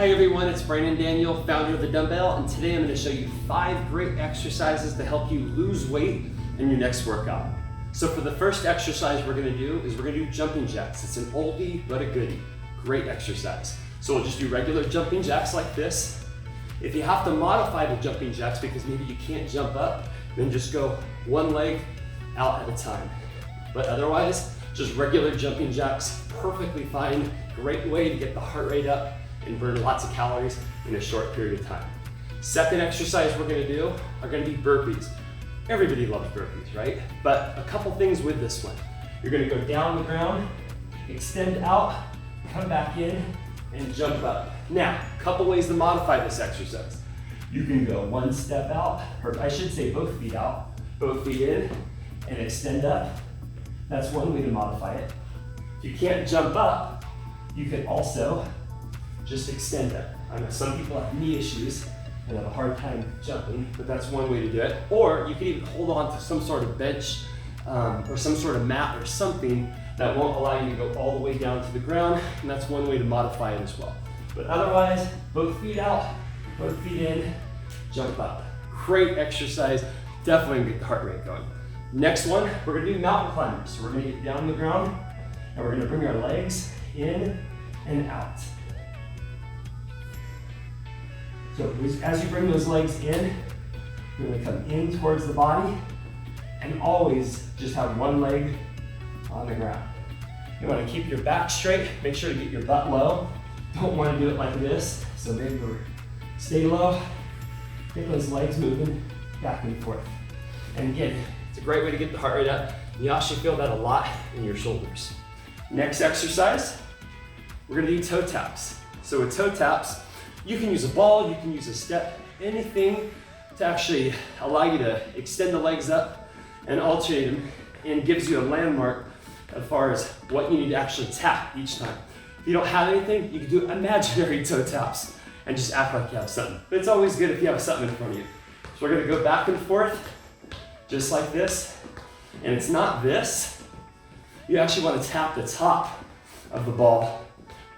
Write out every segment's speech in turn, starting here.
Hi everyone, it's Brandon Daniel, founder of the Dumbbell, and today I'm going to show you 5 great exercises to help you lose weight in your next workout. So for the first exercise we're going to do is we're going to do jumping jacks. It's an oldie but a goodie. Great exercise. So we'll just do regular jumping jacks like this. If you have to modify the jumping jacks because maybe you can't jump up, then just go one leg out at a time. But otherwise, just regular jumping jacks, perfectly fine. Great way to get the heart rate up and burn lots of calories in a short period of time. Second exercise we're gonna do are gonna be burpees. Everybody loves burpees, right? But a couple things with this one. You're gonna go down the ground, extend out, come back in, and jump up. Now, a couple ways to modify this exercise. You can go one step out, or I should say both feet out, both feet in, and extend up. That's one way to modify it. If you can't jump up, you can also just extend up. I know some people have knee issues and have a hard time jumping, but that's one way to do it. Or you can even hold on to some sort of bench or some sort of mat or something that won't allow you to go all the way down to the ground, and that's one way to modify it as well. But otherwise, both feet out, both feet in, jump up. Great exercise, definitely gonna get the heart rate going. Next one, we're gonna do mountain climbers. So we're gonna get down on the ground, and we're gonna bring our legs in and out. So as you bring those legs in, you're gonna come in towards the body and always just have one leg on the ground. You wanna keep your back straight, make sure to get your butt low. Don't wanna do it like this, so maybe stay low, get those legs moving back and forth. And again, it's a great way to get the heart rate up. You actually feel that a lot in your shoulders. Next exercise, we're gonna do toe taps. So with toe taps, you can use a ball, you can use a step, anything to actually allow you to extend the legs up and alternate them, and gives you a landmark as far as what you need to actually tap each time. If you don't have anything, you can do imaginary toe taps and just act like you have something. But it's always good if you have something in front of you. So we're gonna go back and forth, just like this. And it's not this. You actually wanna tap the top of the ball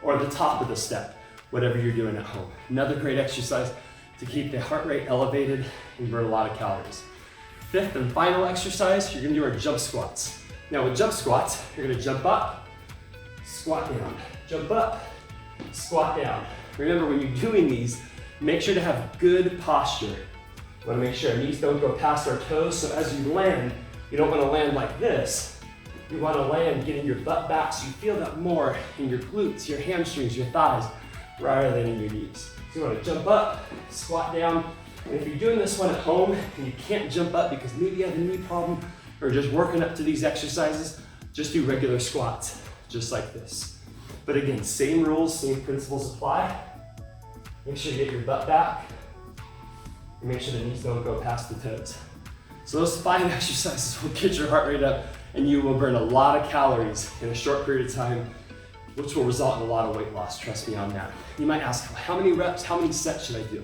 or the top of the step, whatever you're doing at home. Another great exercise to keep the heart rate elevated and burn a lot of calories. Fifth and final exercise, you're gonna do our jump squats. Now with jump squats, you're gonna jump up, squat down, jump up, squat down. Remember, when you're doing these, make sure to have good posture. You wanna make sure our knees don't go past our toes, so as you land, you don't wanna land like this. You wanna land getting your butt back so you feel that more in your glutes, your hamstrings, your thighs, rather than in your knees. So you wanna jump up, squat down, and if you're doing this one at home and you can't jump up because maybe you have a knee problem or just working up to these exercises, just do regular squats, just like this. But again, same rules, same principles apply. Make sure you get your butt back, and make sure the knees don't go past the toes. So those 5 exercises will get your heart rate up, and you will burn a lot of calories in a short period of time, which will result in a lot of weight loss, trust me on that. You might ask, how many reps, how many sets should I do?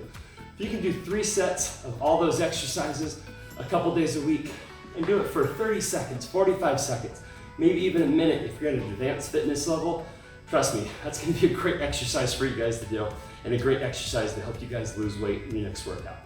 If you can do 3 sets of all those exercises a couple days a week, and do it for 30 seconds, 45 seconds, maybe even a minute if you're at an advanced fitness level, trust me, that's gonna be a great exercise for you guys to do, and a great exercise to help you guys lose weight in your next workout.